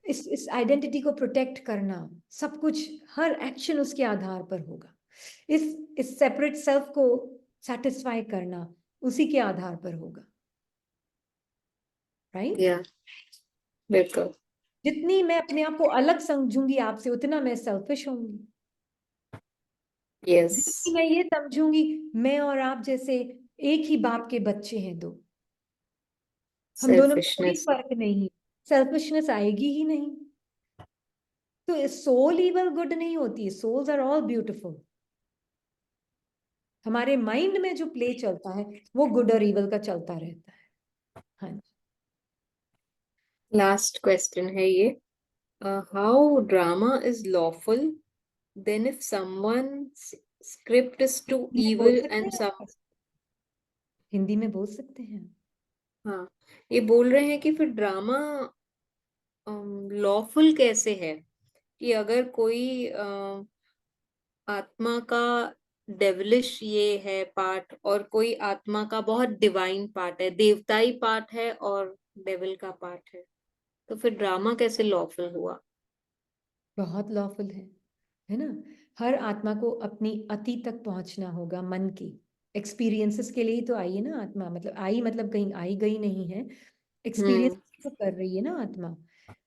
इस आइडेंटिटी को प्रोटेक्ट करना, सब कुछ, हर एक्शन उसके आधार पर होगा। इस सेपरेट सेल्फ को सेटिस्फाई करना उसी के आधार पर होगा, राइट? या बिल्कुल। जितनी मैं अपने आप को अलग समझूंगी आपसे, उतना मैं सेल्फिश होंगी। यस। जितनी मैं ये समझूंगी मैं और आप जैसे एक ही बाप के बच्चे हैं दो, हम दोनों में कोई सेल्फिशनेस। फर्क नहीं है, सेल्फिशनेस आएगी ही नहीं। तो सोल ईवल गुड नहीं होती है, सोल्स आर ऑल ब्यूटीफुल। हमारे माइंड में जो प्ले चलता है वो गुड और ईवल का चलता रहता है। हाँ जी। लास्ट क्वेश्चन है ये, how drama is lawful then if someone script is to Hindi में बोल इविल सकते एंड हैं सम। आप? हिंदी में बोल सकते हैं। हाँ, ये बोल रहे हैं कि फिर ड्रामा लॉफुल कैसे है, कि अगर कोई आत्मा का डेविलिश ये है पार्ट, और कोई आत्मा का बहुत डिवाइन पार्ट है, देवताई पार्ट है और डेविल का पार्ट है, तो फिर ड्रामा कैसे लॉफुल हुआ? बहुत लॉफुल है ना? हर आत्मा को अपनी अति तक पहुंचना होगा, मन की एक्सपीरियंसेस के लिए ही तो आई है ना आत्मा, मतलब आई मतलब कहीं आई गई नहीं है, एक्सपीरियंस हम्म। तो कर रही है ना आत्मा।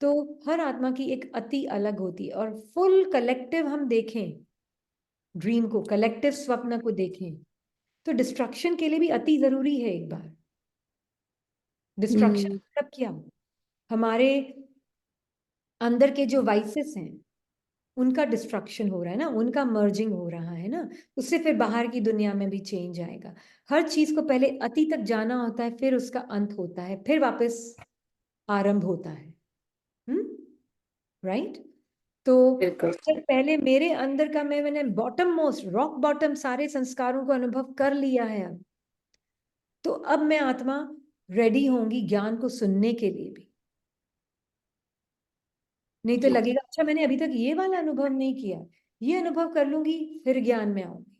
तो हर आत्मा की एक अति अलग होती है, और फुल कलेक्टिव हम देखें, ड्रीम को, कलेक्टिव स्वप्न को देखें, तो डिस्ट्रक्शन के लिए भी अति जरूरी है एक बार। डिस्ट्रक्शन हम्म। मतलब क्या? हमारे अंदर के जो वाइसेस हैं उनका डिस्ट्रक्शन हो रहा है ना, उनका मर्जिंग हो रहा है ना, उससे फिर बाहर की दुनिया में भी चेंज आएगा। हर चीज को पहले अति तक जाना होता है, फिर उसका अंत होता है, फिर वापस आरंभ होता है। राइट? तो बिल्कुल। अगर पहले मेरे अंदर का मैंने बॉटम मोस्ट, रॉक बॉटम सारे संस्कारों को अनुभव कर लिया है अब, तो अब मैं आत्मा रेडी होंगी ज्ञान को सुनने के लिए भी। नहीं तो जी। लगेगा अच्छा मैंने अभी तक ये वाला अनुभव नहीं किया, ये अनुभव कर लूंगी फिर ज्ञान में आऊंगी।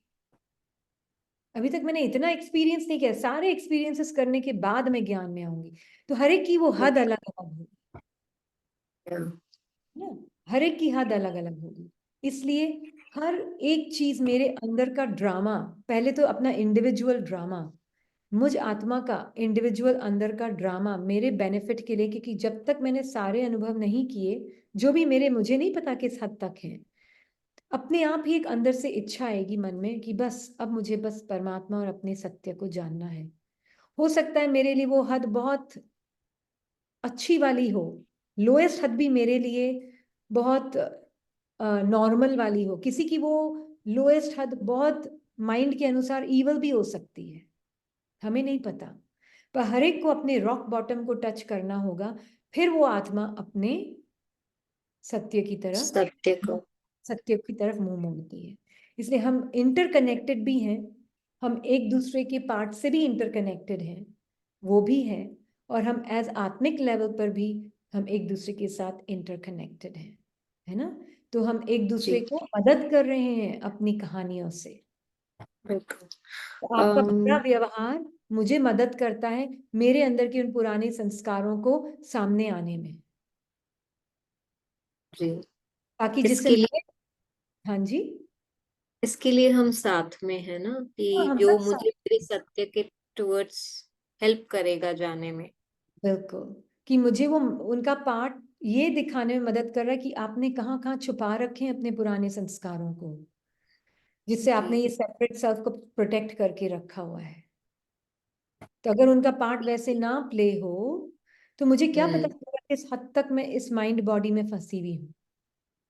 अभी तक मैंने इतना एक्सपीरियंस नहीं किया, सारे एक्सपीरियंसेस करने के बाद मैं ज्ञान में आऊंगी। तो हर एक की वो हद अलग अलग होगी ना, हर एक की हद अलग अलग होगी। इसलिए हर एक चीज मेरे अंदर का ड्रामा, पहले तो अपना इंडिविजुअल ड्रामा, मुझ आत्मा का इंडिविजुअल अंदर का ड्रामा मेरे बेनिफिट के लिए, क्योंकि जब तक मैंने सारे अनुभव नहीं किए, जो भी मेरे, मुझे नहीं पता किस हद तक है, अपने आप ही एक अंदर से इच्छा आएगी मन में कि बस अब मुझे बस परमात्मा और अपने सत्य को जानना है। हो सकता है मेरे लिए वो हद बहुत अच्छी वाली हो, लोएस्ट हद भी मेरे लिए बहुत नॉर्मल वाली हो, किसी की वो लोएस्ट हद बहुत माइंड के अनुसार ईवल भी हो सकती है, हमें नहीं पता। पर हर एक को अपने रॉक बॉटम को टच करना होगा, फिर वो आत्मा अपने सत्य की तरफ, सत्य को। सत्य की तरफ मुंह मोड़ती है। इसलिए हम इंटरकनेक्टेड भी हैं, हम एक दूसरे के पार्ट से भी इंटरकनेक्टेड हैं, वो भी है, और हम एज आत्मिक लेवल पर भी हम एक दूसरे के साथ इंटरकनेक्टेड हैं, है ना? तो हम एक दूसरे जी को मदद कर रहे हैं अपनी कहानियों से। बिल्कुल। तो आपका बुरा व्यवहार मुझे मदद करता है मेरे अंदर के उन पुराने संस्कारों को सामने आने में, जी ताकि जिससे इसके लिए हाँ जी, हम साथ में है ना, हाँ कि हम जो सब साथ, मुझे मेरे सत्य के टुवर्ड्स हेल्प करेगा जाने में। बिल्कुल, कि मुझे वो उनका पार्ट ये दिखाने में मदद कर रहा है कि आपने कहाँ कहाँ छुपा रखे हैं अपने पुराने संस्कारों को, जिससे जी आपने ये सेपरेट सेल्फ को प्रोटेक्ट करके रखा हुआ है। तो अगर उनका पार्ट वैसे ना प्ले हो तो मुझे क्या पता हम्म चलेगा किस हद तक मैं इस माइंड बॉडी में फंसी हुई हूँ।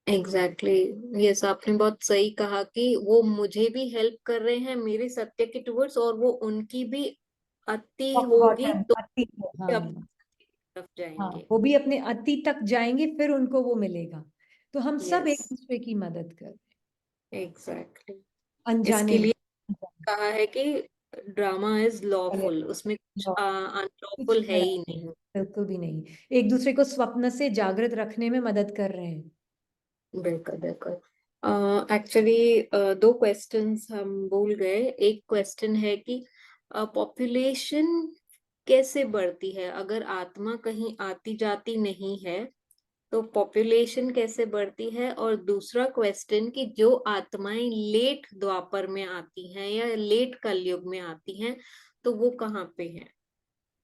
एग्जैक्टली यस, आपने बहुत सही कहा कि वो मुझे भी हेल्प कर रहे हैं मेरे सत्य के टुवर्ड्स, और वो उनकी भी अति रॉक होगी बॉटम तो अति को, भी हाँ अपनी तरफ हाँ, जाएंगे। वो भी अपने अति तक जाएंगे फिर उनको वो मिलेगा। तो हम सब यस एक दूसरे की मदद कर, एग्जैक्टली। अनजाने इसके में, लिए कहा है कि ड्रामा इज पहले लॉफुल, उसमें कुछ कुछ अनलॉफुल है ही खराब नहीं, नहीं। बिल्कुल भी नहीं। एक दूसरे को स्वप्न से जागृत रखने में मदद कर रहे हैं। बिल्कुल बिल्कुल। एक्चुअली दो क्वेश्चंस हम भूल गए। एक क्वेश्चन है कि पॉपुलेशन कैसे बढ़ती है अगर आत्मा कहीं आती जाती नहीं है, तो पॉपुलेशन कैसे बढ़ती है। और दूसरा क्वेश्चन कि जो आत्माएं लेट द्वापर में आती हैं या लेट कलयुग में आती हैं, तो वो कहाँ पे हैं।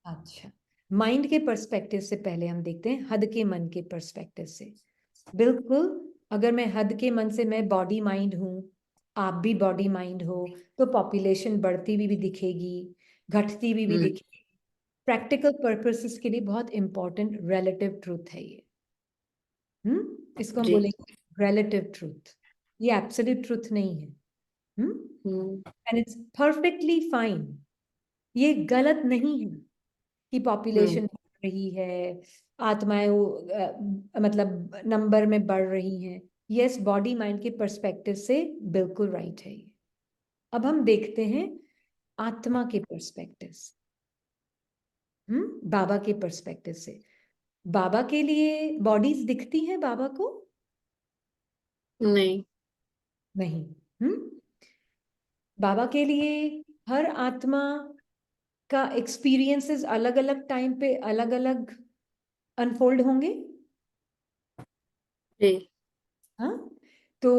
अच्छा, माइंड के पर्सपेक्टिव से पहले हम देखते हैं हद के मन के पर्सपेक्टिव से। बिल्कुल, अगर मैं हद के मन से, मैं बॉडी माइंड हूँ, आप भी बॉडी माइंड हो, तो पॉपुलेशन बढ़ती भी दिखेगी, घटती भी हम्म दिखेगी। प्रैक्टिकल पर्पसेस के लिए बहुत इंपॉर्टेंट रिलेटिव ट्रूथ है ये। इसको हम जी बोलेंगे रिलेटिव ट्रूथ, ये एब्सोल्यूट ट्रूथ नहीं है। हम्म एंड इट्स परफेक्टली फाइन, ये गलत नहीं है कि हम्म पॉपुलेशन बढ़ रही है, आत्माएं मतलब नंबर में बढ़ रही हैं। यस, बॉडी माइंड के पर्सपेक्टिव से बिल्कुल राइट है ये। अब हम देखते हैं आत्मा के पर्सपेक्टिव से, बाबा के पर्सपेक्टिव से। बाबा के लिए बॉडीज दिखती हैं बाबा को? नहीं। नहीं। बाबा के लिए हर आत्मा का एक्सपीरियंसेस अलग अलग टाइम पे अलग अलग अनफोल्ड होंगे। जी हाँ, तो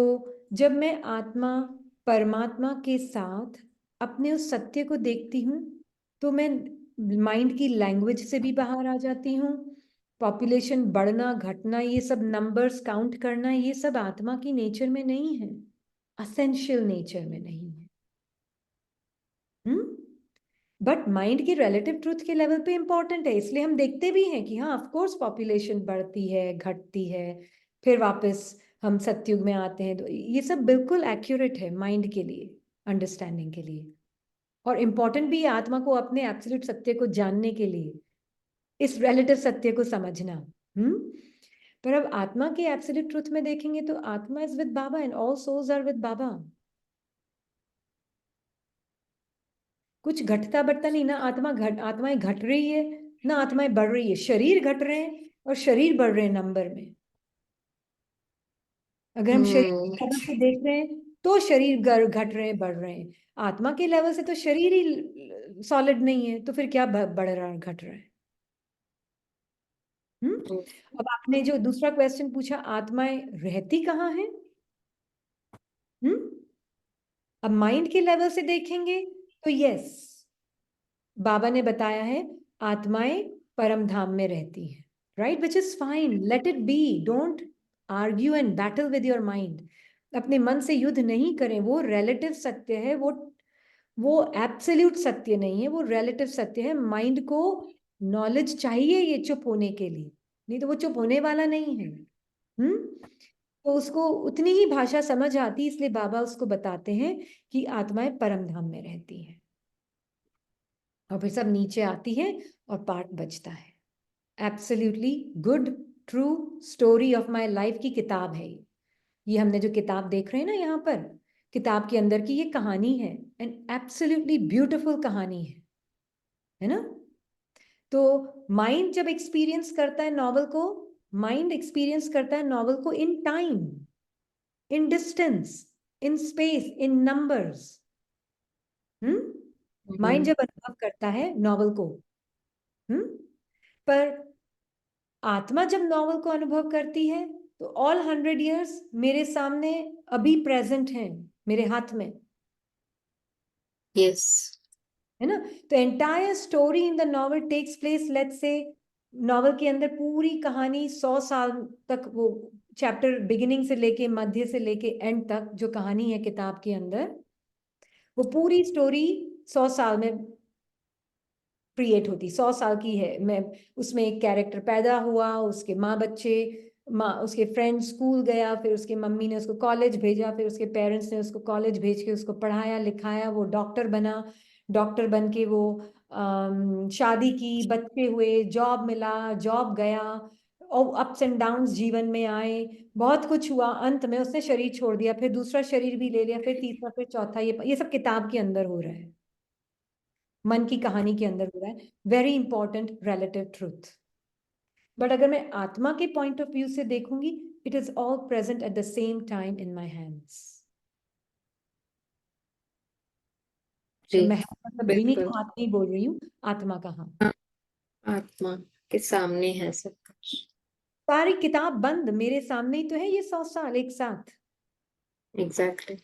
जब मैं आत्मा परमात्मा के साथ अपने उस सत्य को देखती हूँ तो मैं माइंड की लैंग्वेज से भी बाहर आ जाती हूँ। पॉपुलेशन बढ़ना घटना, ये सब नंबर्स काउंट करना, ये सब आत्मा की नेचर में नहीं है, असेंशियल नेचर में नहीं है। बट माइंड की रिलेटिव ट्रूथ के लेवल पे इंपॉर्टेंट है, इसलिए हम देखते भी हैं कि हाँ ऑफ कोर्स पॉपुलेशन बढ़ती है घटती है, फिर वापस हम सतयुग में आते हैं। तो ये सब बिल्कुल एक्यूरेट है माइंड के लिए, अंडरस्टैंडिंग के लिए, और इम्पॉर्टेंट भी है आत्मा को अपने एब्सोल्यूट सत्य को जानने के लिए, इस रिलेटिव सत्य को समझना। पर अब आत्मा के एब्सोल्यूट ट्रूथ में देखेंगे तो आत्मा is with Baba and all souls are with Baba. कुछ घटता बढ़ता नहीं ना, आत्माएं घट रही है ना आत्माएं बढ़ रही है। शरीर घट रहे हैं और शरीर बढ़ रहे हैं नंबर में। अगर हम शरीर हम्म के लेवल से देख रहे हैं तो शरीर घट रहे हैं बढ़ रहे हैं, आत्मा के लेवल से तो शरीर ही सॉलिड नहीं है, तो फिर क्या बढ़ रहा है घट रहा है। अब आपने जो दूसरा क्वेश्चन पूछा, आत्माएं रहती कहाँ हैं? अब माइंड के लेवल से देखेंगे तो यस, बाबा ने बताया है आत्माएं परम धाम में रहती हैं, right, which is fine, let it be, don't argue and battle with your mind. अपने मन से युद्ध नहीं करें, वो रिलेटिव सत्य है, वो एब्सोल्यूट सत्य नहीं है, वो रिलेटिव सत्य है। माइंड को नॉलेज चाहिए ये चुप होने के लिए, नहीं तो वो चुप होने वाला नहीं है। तो उसको उतनी ही भाषा समझ आती, इसलिए बाबा उसको बताते हैं कि आत्माएं परम धाम में रहती हैं, और फिर सब नीचे आती है और पाठ बचता है। Absolutely good true story of my life की किताब है ये हमने जो किताब देख रहे हैं ना यहाँ पर, किताब के अंदर की ये कहानी है, एंड एब्सोल्युटली ब्यूटीफुल कहानी है ना। तो माइंड जब एक्सपीरियंस करता है नॉवल को, माइंड एक्सपीरियंस करता है नॉवल को in time, in distance, in space, in numbers. Mind जब अनुभव करता है नॉवल को, पर आत्मा जब नॉवल को अनुभव करती है तो ऑल 100 years मेरे सामने अभी प्रेजेंट हैं, मेरे हाथ में, यस, है ना। तो entire story in the novel takes place, let's say novel के अंदर पूरी कहानी 100 साल तक, वो चैप्टर बिगिनिंग से लेके मध्य से लेके एंड तक जो कहानी है किताब के अंदर, वो पूरी स्टोरी 100 साल में क्रिएट होती, 100 साल की है। मैं उसमें एक कैरेक्टर पैदा हुआ, उसके माँ बच्चे, माँ उसके फ्रेंड स्कूल गया, फिर उसके मम्मी ने उसको कॉलेज भेजा, फिर उसके पेरेंट्स ने उसको कॉलेज भेज के उसको पढ़ाया लिखाया, वो डॉक्टर बना, डॉक्टर बन के वो शादी की, बच्चे हुए, जॉब मिला, जॉब गया, और अप्स एंड डाउन्स जीवन में आए, बहुत कुछ हुआ, अंत में उसने शरीर छोड़ दिया, फिर दूसरा शरीर भी ले लिया, फिर तीसरा, फिर चौथा, ये सब किताब के अंदर हो रहा है, मन की कहानी के अंदर हो रहा है। Very important relative truth. But अगर मैं आत्मा के पॉइंट ऑफ व्यू से देखूंगी, it is all present at the same time in my hands. जी, तो मैं मतलब विनी बिल्कुल। का हाथ नहीं बोल रही हूँ, आत्मा का हाथ। हाँ, आत्मा के सामने है सब कुछ। सारी किताब बंद मेरे सामने ही तो है, ये 100 साल एक साथ। एग्जैक्टली।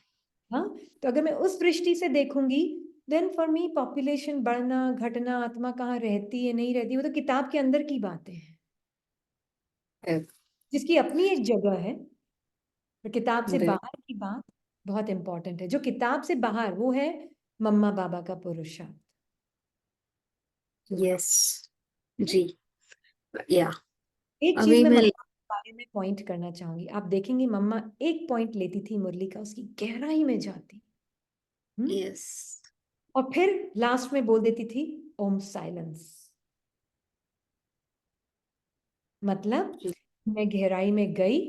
हाँ, तो अगर मैं उस दृष्टि से देखूंगी, देन फॉर मी पॉपुलेशन बढ़ना घटना, आत्मा कहाँ रहती है नहीं रहती, वो तो किताब के अंदर की बातें हैं, जिसकी अपनी एक जगह है। तो किताब से बाहर की बात बहुत इंपॉर्टेंट है। जो किताब से बाहर, वो है मम्मा बाबा का पुरुषार्थ। यस जी, या एक चीज अभी मैं मैं मम्मा के बारे में पॉइंट करना चाहूंगी। आप देखेंगे मम्मा एक पॉइंट लेती थी मुरली का, उसकी गहराई में जाती, यस और फिर लास्ट में बोल देती थी ओम साइलेंस। मतलब मैं गहराई में गई,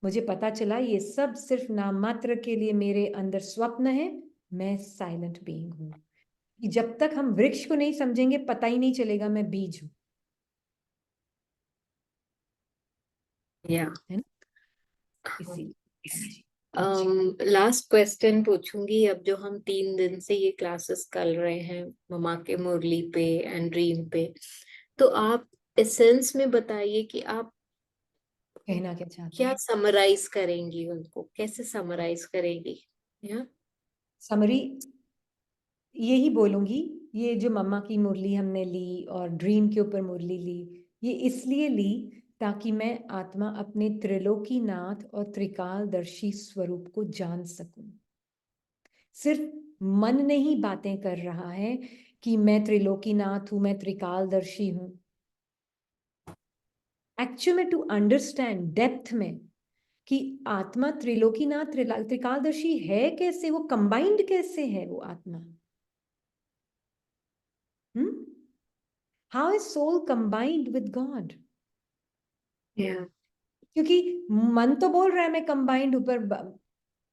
मुझे पता चला ये सब सिर्फ नाम मात्र के लिए मेरे अंदर स्वप्न है, मैं साइलेंट बीइंग हूं। कि जब तक हम वृक्ष को नहीं समझेंगे पता ही नहीं चलेगा मैं बीज हूं, या है ना। इसीलिए हाँ जी। लास्ट क्वेश्चन पूछूंगी अब, जो हम 3 दिन से ये क्लासेस कर रहे हैं ममा के मुरली पे एंड ड्रीम पे, तो आप एसेंस में बताइए कि आप कहना क्या चाहते क्या हैं? समराइज करेंगी, उनको कैसे समराइज करेगी? या समरी यही बोलूंगी, ये जो मम्मा की मुरली हमने ली और ड्रीम के ऊपर मुरली ली, ये इसलिए ली ताकि मैं आत्मा अपने त्रिलोकीनाथ और त्रिकालदर्शी स्वरूप को जान सकूं। सिर्फ मन नहीं बातें कर रहा है कि मैं त्रिलोकीनाथ हूं, मैं त्रिकालदर्शी हूं। एक्चुअल में टू अंडरस्टैंड डेप्थ में कि आत्मा त्रिलोकीनाथ त्रिकालदर्शी है कैसे, वो कंबाइंड कैसे है वो आत्मा। How is soul combined with God? या क्योंकि मन तो बोल रहा है मैं कंबाइंड ऊपर,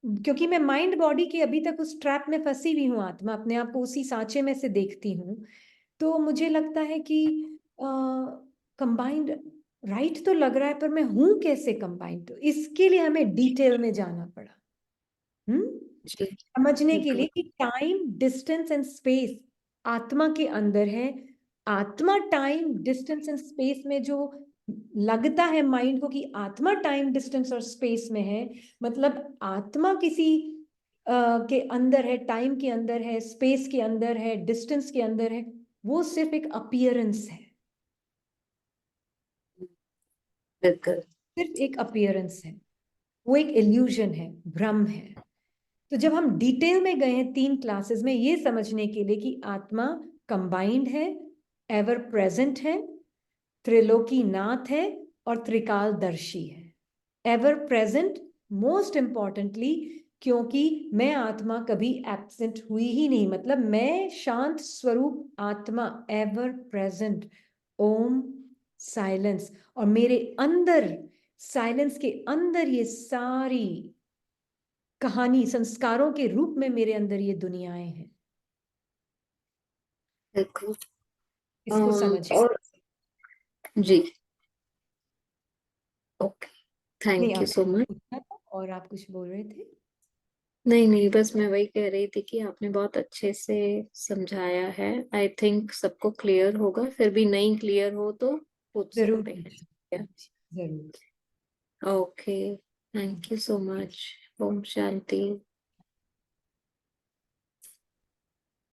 क्योंकि मैं माइंड बॉडी के अभी तक उस ट्रैप में फंसी हुई हूँ, आत्मा अपने आप को उसी सांचे में से देखती हूँ। तो मुझे लगता है कि कंबाइंड राइट तो लग रहा है, पर मैं हूं कैसे कंबाइंड? तो इसके लिए हमें डिटेल में जाना पड़ा, जी, समझने के बिल्कुल। लिए कि टाइम डिस्टेंस एंड स्पेस आत्मा के अंदर है। आत्मा टाइम डिस्टेंस एंड स्पेस में जो लगता है माइंड को कि आत्मा टाइम डिस्टेंस और स्पेस में है, मतलब आत्मा किसी के अंदर है, टाइम के अंदर है, स्पेस के अंदर है, डिस्टेंस के अंदर है, वो सिर्फ एक अपीयरेंस है, बिल्कुल। सिर्फ एक अपीयरेंस है, वो एक इल्यूजन है, भ्रम है। तो जब हम डिटेल में गए हैं 3 क्लासेस में ये समझने के लिए कि आत्मा कंबाइंड है, एवर प्रेजेंट है, त्रिलोकीनाथ है और त्रिकालदर्शी है। एवर प्रेजेंट मोस्ट इंपॉर्टेंटली, क्योंकि मैं आत्मा कभी एब्सेंट हुई ही नहीं, मतलब मैं शांत स्वरूप आत्मा, एवर प्रेजेंट, ओम साइलेंस, और मेरे अंदर साइलेंस के अंदर ये सारी कहानी संस्कारों के रूप में मेरे अंदर ये दुनियाएं हैं। बिल्कुल। इसको समझ और जी, ओके, नहीं, थैंक यू आपने सो मच। पूछा था और आप कुछ बोल रहे थे? नहीं नहीं, बस मैं वही कह रही थी कि आपने बहुत अच्छे से समझाया है। आई थिंक सबको क्लियर होगा, फिर भी नहीं क्लियर हो तो पूछ जरूर सकते हैं। जरूर। Okay, thank you so much. ओम शांति।